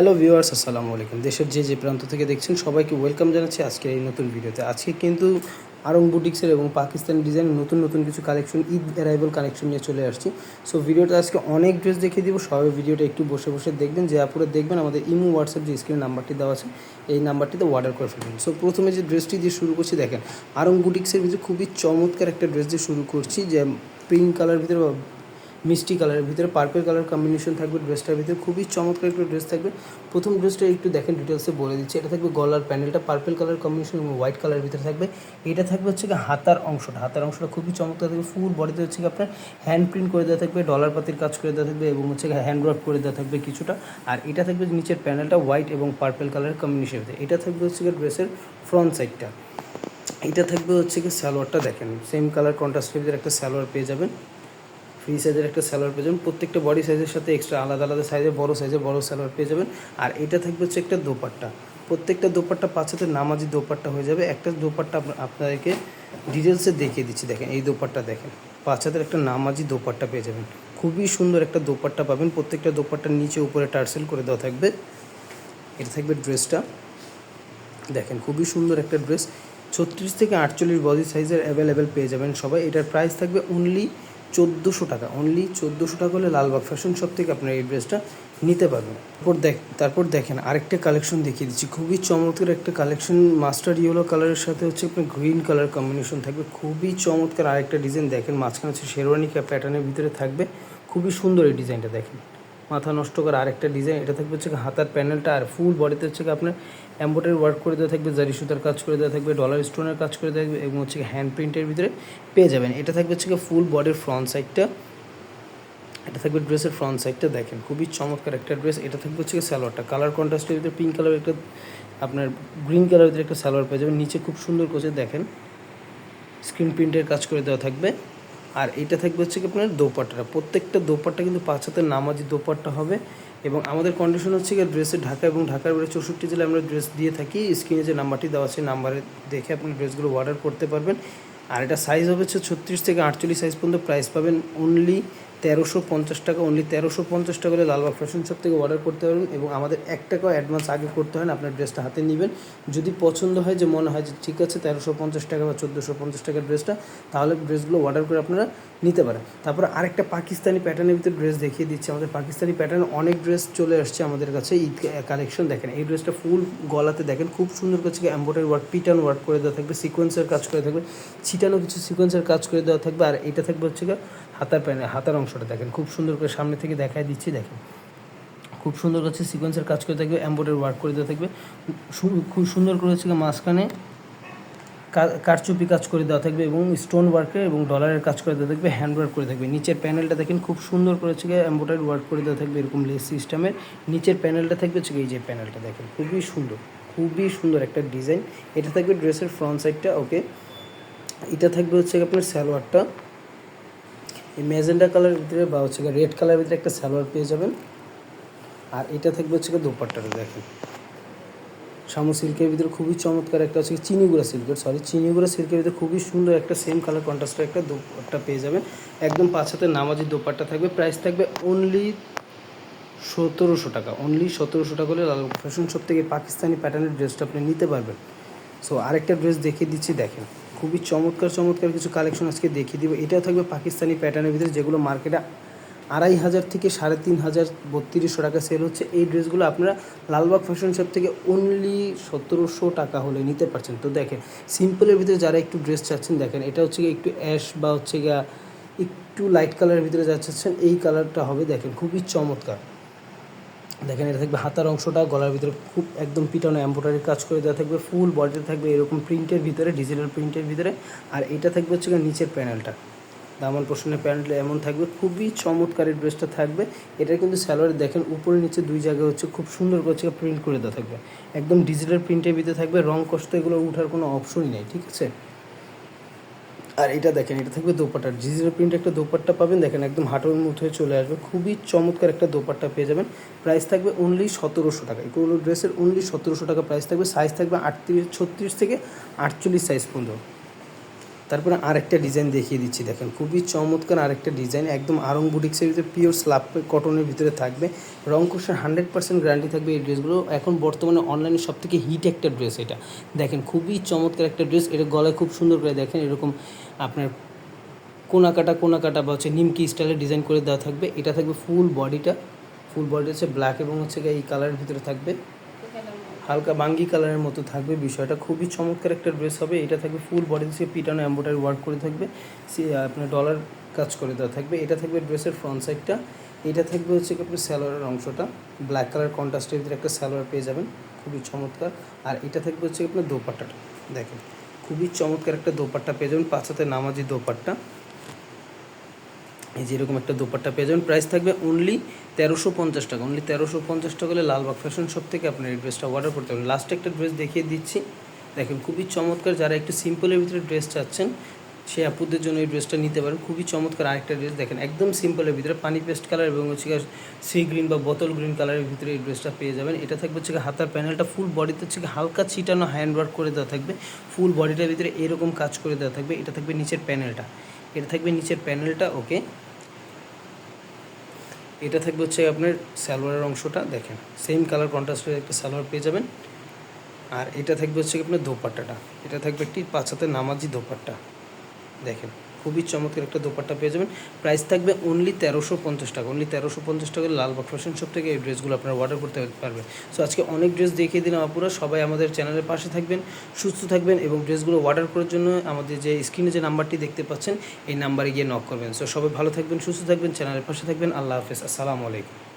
Hello viewers, আসসালামু আলাইকুম। দেশের যে প্রান্ত থেকে দেখছেন সবাইকে ওয়েলকাম জানাচ্ছি আজকের এই নতুন ভিডিওতে। আজকে কিন্তু আরং বুটিক্সের এবং পাকিস্তানি ডিজাইনের নতুন কিছু কালেকশন, ঈদ অ্যারাইভাল কালেকশন নিয়ে চলে আসছি। সো ভিডিওটা আজকে অনেক ড্রেস দেখিয়ে দিব। সবাই ভিডিওটা একটু বসে বসে দেখবেন, যে আপুরে দেখবেন আমাদের ইমো হোয়াটসঅ্যাপ যে স্ক্রিনে নাম্বারটি দেওয়া আছে এই নাম্বারটিতে অর্ডার করে ফেলবেন। সো প্রথমে যে ড্রেসটি দিয়ে শুরু করছি, দেখেন আরং বুটিক্সের ভিতরে খুবই চমৎকার একটা ড্রেস দিয়ে শুরু করছি, যে পিঙ্ক কালার ভিতরে বা মিষ্টি কালারের ভিতরে পার্পল কালার কম্বিনেশন থাকবে ড্রেসটার ভিতরে। খুবই চমৎকার একটা ড্রেস থাকবে। প্রথম ড্রেসটা একটু দেখেন, ডিটেলসে বলে দিচ্ছি। এটা থাকবে গলার প্যানেলটা পার্পল কালার কম্বিনেশন এবং হোয়াইট কালারের ভিতরে থাকবে। এটা থাকবে হচ্ছে কি হাতার অংশটা খুবই চমৎকার থাকবে। ফুল বডিতে হচ্ছে কি আপনার হ্যান্ড প্রিন্ট করে দেওয়া থাকবে, ডলার পাতির কাজ করে দেওয়া থাকবে এবং হচ্ছে হ্যান্ড ওয়ার্ক করে দেওয়া থাকবে কিছুটা। আর এটা থাকবে নিচের প্যানেলটা হোয়াইট এবং পার্পল কালার কম্বিনেশন ভিতরে। এটা থাকবে হচ্ছে কি ড্রেসের ফ্রন্ট সাইডটা। এটা থাকবে হচ্ছে কি সালোয়ারটা, দেখেন সেম কালার কন্ট্রাস্টের ভিতরে একটা সালোয়ার পেয়ে যাবেন। ফ্রি সাইজের একটা সালোয়ার পেয়ে যাবেন। প্রত্যেকটা বডি সাইজের সাথে এক্সট্রা আলাদা আলাদা সাইজে বড় সালোয়ার পেয়ে যাবেন। আর এটা থাকবে হচ্ছে একটা দোপাট্টা। প্রত্যেকটা দোপাট্টা পাঁচাতে নামাজি দোপাট্টা হয়ে যাবে। একটা দোপাট্টা আপনাদেরকে ডিটেলসে দেখিয়ে দিচ্ছি। দেখেন এই দোপাট্টা, দেখেন পাঁচাতের একটা নামাজি দোপাট্টা পেয়ে যাবেন। খুবই সুন্দর একটা দোপাট্টা পাবেন। প্রত্যেকটা দোপাট্টার নিচে উপরে টার্সেল করে দেওয়া থাকবে। এটা থাকবে ড্রেসটা, দেখেন খুবই সুন্দর একটা ড্রেস। 36 থেকে 48 বডি সাইজের অ্যাভেলেবেল পেয়ে যাবেন সবাই। এটার প্রাইস থাকবে অনলি 1400 টাকা। অনলি 1400 টাকা হলে লালবাগ ফ্যাশন শপ থেকে আপনার এই ড্রেসটা নিতে পারবেন। তারপর দেখেন আরেকটা কালেকশন দেখিয়ে দিচ্ছি। খুবই চমৎকার একটা কালেকশন, মাস্টার্ড ইয়েলো কালারের সাথে হচ্ছে আপনার গ্রিন কালার কম্বিনেশন থাকবে। খুবই চমৎকার আরেকটা ডিজাইন, দেখেন মাঝখানে হচ্ছে শেরওয়ানি প্যাটার্নের ভিতরে থাকবে। খুবই সুন্দর এই ডিজাইনটা, দেখেন মাথা নষ্ট করা আরেকটা ডিজাইন। এটা থাকবে হচ্ছে হাতার প্যানেলটা, আর ফুল বডিতে হচ্ছে আপনার এমব্রয়ডারি ওয়ার্ক করে দেওয়া থাকবে, জারি সুতার কাজ করে দেওয়া থাকবে, ডলার স্টোনের কাজ করে দেওয়া থাকবে এবং হচ্ছে হ্যান্ড প্রিন্টের ভিতরে পেয়ে যাবেন। এটা থাকবে হচ্ছে ফুল বডির ফ্রন্ট সাইডটা। এটা থাকবে ড্রেসের ফ্রন্ট সাইডটা, দেখেন খুবই চমৎকার একটা ড্রেস। এটা থাকবে হচ্ছে সালোয়ারটা, কালার কন্ট্রাস্টের ভিতরে পিঙ্ক কালার একটা, আপনার গ্রিন কালারের ভিতরে একটা সালোয়ার পেয়ে যাবেন। নিচে খুব সুন্দর করে দেখেন স্ক্রিন প্রিন্টের কাজ করে দেওয়া থাকবে। আর এটা থাকবে হচ্ছে কি আপনার দোপাট্টাটা। প্রত্যেকটা দোপাট্টা কিন্তু 5 হাতের নামাজি দোপাট্টা হবে। এবং আমাদের কন্ডিশন হচ্ছে কি ড্রেসের ঢাকা এবং ঢাকার বাইরে 64 জেলায় আমরা ড্রেস দিয়ে থাকি। স্ক্রিনে যে নাম্বারটি দেওয়া আছে নাম্বারে দেখে আপনি ড্রেসগুলো অর্ডার করতে পারবেন। আর এটা সাইজ হবে হচ্ছে 36 থেকে 48 সাইজ পর্যন্ত। প্রাইস পাবেন অনলি 1350 টাকা। অনলি 1350 টাকা হলে লালবাগ ফ্যাশন শপ থেকে অর্ডার করতে পারবেন। এবং আমাদের 1 টাকাও অ্যাডভান্স আগে করতে হয় না, আপনার ড্রেসটা হাতে নেবেন। যদি পছন্দ হয়, যে মনে হয় যে ঠিক আছে 1350 টাকা বা 1450 টাকার ড্রেসটা, তাহলে ড্রেসগুলো অর্ডার করে আপনারা নিতে পারেন। তারপরে আরেকটা পাকিস্তানি প্যাটার্নের ভিতরে ড্রেস দেখিয়ে দিচ্ছি। আমাদের পাকিস্তানি প্যাটার্ন অনেক ড্রেস চলে আসছে আমাদের কাছে ঈদ কালেকশন। দেখেন এই ড্রেসটা ফুল গলাতে দেখেন খুব সুন্দর করে এমব্রয়ডারি ওয়ার্ক, পিটান ওয়ার্ক করে দেওয়া থাকবে, সিকোয়েন্সের কাজ করে থাকবে, ছিটানো কিছু সিকোয়েন্সের কাজ করে দেওয়া থাকবে। আর এটা থাকবে হচ্ছে হাতার প্যানে, হাতার অংশটা দেখেন খুব সুন্দর করে সামনে থেকে দেখায় দিচ্ছি। দেখেন খুব সুন্দর করে সিকোয়েন্সের কাজ করে থাকবে, এমব্রয়ডারি ওয়ার্ক করে দেওয়া থাকবে। খুব সুন্দর করে হচ্ছে মাঝখানে কারচুপি কাজ করে দেওয়া থাকবে এবং স্টোন ওয়ার্কের এবং ডলারের কাজ করে দেওয়া থাকবে, হ্যান্ড ওয়ার্ক করে থাকবে। নিচের প্যানেলটা দেখেন খুব সুন্দর করে হচ্ছে এমব্রয়ডারি ওয়ার্ক করে দেওয়া থাকবে এরকম লেস সিস্টেমের। নিচের প্যানেলটা থাকবে হচ্ছে এই যে প্যানেলটা দেখেন খুবই সুন্দর একটা ডিজাইন। এটা থাকবে ড্রেসের ফ্রন্ট সাইডটা। ওকে, এটা থাকবে হচ্ছে আপনার সালোয়ারটা। এই ম্যাজেন্ডা কালারের ভিতরে বা হচ্ছে রেড কালারের ভিতরে একটা সালোয়ার পেয়ে যাবেন। আর এটা থাকবে হচ্ছে দোপাট্টাটা, দেখেন শামু সিল্কের ভিতরে খুবই চমৎকার একটা হচ্ছে চিনিগুড়া সিল্কের ভিতরে খুবই সুন্দর একটা সেম কালার কন্ট্রাস্টের একটা দোপাট্টা পেয়ে যাবেন। একদম 5 হাতের নামাজি দোপাট্টা থাকবে। প্রাইস থাকবে অনলি 1700 টাকা। অনলি 1700 টাকা হলে লাল ফ্যাশন শপ থেকে পাকিস্তানি প্যাটার্নের ড্রেসটা আপনি নিতে পারবেন। সো আরেকটা ড্রেস দেখিয়ে দিচ্ছি, দেখেন খুবই চমৎকার কিছু কালেকশন আজকে দেখিয়ে দিব। এটাও থাকবে পাকিস্তানি প্যাটার্নের ভিতরে, যেগুলো মার্কেটে 2500 থেকে 3500 3200 টাকা সেল হচ্ছে। এই ড্রেসগুলো আপনারা লালবাগ ফ্যাশন শপ থেকে অনলি 1700 টাকা হলে নিতে পারছেন। তো দেখেন সিম্পলের ভিতরে যারা একটু ড্রেস চাচ্ছেন, দেখেন এটা হচ্ছে একটু অ্যাশ বা হচ্ছে একটু লাইট কালারের ভিতরে যা চাচ্ছেন এই কালারটা হবে। দেখেন খুবই চমৎকার। দেখেন এটা থাকবে হাতার অংশটা, গলার ভিতরে খুব একদম পিটানো এমব্রয়ডারি কাজ করে দেওয়া থাকবে, ফুল বডিতে থাকবে এরকম প্রিন্টের ভিতরে, ডিজিটাল প্রিন্টের ভিতরে। আর এটা থাকবে হচ্ছে নিচের প্যানেলটা, দামান পোর্শনের প্যান্টটা এমন থাকবে। খুবই চমৎকার এই ড্রেসটা থাকবে। এটা কিন্তু স্যালোয়ার দেখেন উপরে নিচে দুই জায়গায় হচ্ছে খুব সুন্দর করে প্রিন্ট করে দেওয়া থাকবে, একদম ডিজিটাল প্রিন্টের ভিতরে থাকবে। রং কষ্ট এগুলো উঠার কোনো অপশনই নেই, ঠিক আছে। আর এটা দেখেন এটা থাকবে দোপাট্টা, ডিজিটাল প্রিন্ট একটা দোপাট্টা পাবেন। দেখেন একদম হাঁটুর মধ্যে চলে আসবে, খুবই চমৎকার একটা দোপাট্টা পেয়ে যাবেন। প্রাইস থাকবে অনলি 1700 টাকা। এগুলো ড্রেসের অনলি 1700 টাকা প্রাইস থাকবে। সাইজ থাকবে 36 থেকে 48 সাইজ পর্যন্ত। তারপরে আরেকটা ডিজাইন দেখিয়ে দিচ্ছি, দেখেন খুবই চমৎকার আরেকটা ডিজাইন, একদম আরং বুটিক্সের ভিতরে পিওর স্লাব কটনের ভিতরে থাকবে, রং কোর্সের 100% গ্যারান্টি থাকবে এই ড্রেসগুলো। এখন বর্তমানে অনলাইনে সব থেকে হিট একটা ড্রেস এটা, দেখেন খুবই চমৎকার একটা ড্রেস। এটা গলায় খুব সুন্দর করে দেখেন এরকম আপনার কোনা কাটা বা হচ্ছে নিমকি স্টাইলের ডিজাইন করে দেওয়া থাকবে। এটা থাকবে ফুল বডিটা হচ্ছে ব্ল্যাক এবং হচ্ছে এই কালারের ভিতরে থাকবে, হালকা বাঙ্গি কালারের মতো থাকবে। বিষয়টা খুবই চমৎকার একটা ড্রেস হবে। এটা থাকবে ফুল বডি থেকে পিটানো এম্ব্রয়ডারি ওয়ার্ক করে থাকবে, আপনার ডলার কাজ করে দেওয়া থাকবে। এটা থাকবে ড্রেসের ফ্রন্ট সাইডটা। এটা থাকবে হচ্ছে কি আপনার সালোয়ারের অংশটা, ব্ল্যাক কালার কন্ট্রাস্টের ভিতরে একটা সালোয়ার পেয়ে যাবেন, খুবই চমৎকার। আর এটা থাকবে হচ্ছে আপনার দোপাট্টাটা, দেখেন খুবই চমৎকার একটা দোপাট্টা পেয়ে যাবেন, 5 হাতে নামাজি দোপাট্টা। এই যে এরকম একটা দোপাট্টা পেয়ে যাবেন। প্রাইস থাকবে অনলি 1350 টাকা, অনলি 1350 টাকা হলে লালবাগ ফ্যাশন শপ থেকে আপনার এই ড্রেসটা অর্ডার করতে পারেন। লাস্ট একটা ড্রেস দেখিয়ে দিচ্ছি, দেখেন খুবই চমৎকার। যারা একটু সিম্পলের ভিতরে ড্রেস চাচ্ছেন সেই আপুদের জন্য এই ড্রেসটা নিতে পারেন, খুবই চমৎকার আরেকটা ড্রেস। দেখেন একদম সিম্পলের ভিতরে পানি পেস্ট কালার এবং হচ্ছে সি গ্রিন বা বোতল গ্রিন কালারের ভিতরে এই ড্রেসটা পেয়ে যাবেন। এটা থাকবে হচ্ছে হাতার প্যানেলটা ফুল বডিতে হচ্ছে হালকা ছিটানো হ্যান্ড ওয়ার্ক করে দেওয়া থাকবে, ফুল বডিটার ভিতরে এরকম কাজ করে দেওয়া থাকবে। এটা থাকবে নিচের প্যানেলটা, ওকে। এটা থাকবে হচ্ছে আপনার সালোয়ারের অংশটা, দেখেন সেম কালার কন্ট্রাস্টের একটা সালোয়ার পেয়ে যাবেন। আর এটা থাকবে হচ্ছে আপনার দোপাট্টাটা, এটা থাকবে একটি 5 হাতে নামাজি দোপাট্টা, দেখেন খুবই চমৎকার একটা দোপাট্টা পেয়ে যাবেন। প্রাইস থাকবে অনলি 1350 টাকা, অনলি 1350 টাকা লালবাগ ফ্যাশন শপ থেকে এই ড্রেসগুলো আপনারা অর্ডার করতে পারবেন। সো আজকে অনেক ড্রেস দেখিয়ে দিলাম আপুরা, সবাই আমাদের চ্যানেলের পাশে থাকবেন, সুস্থ থাকবেন এবং ড্রেসগুলো অর্ডার করার জন্য আমাদের যে স্ক্রিনে যে নাম্বারটি দেখতে পাচ্ছেন এই নাম্বারে গিয়ে নক করবেন। সো সবাই ভালো থাকবেন, সুস্থ থাকবেন, চ্যানেলের পাশে থাকবেন। আল্লাহ হাফেজ, আসসালামু আলাইকুম।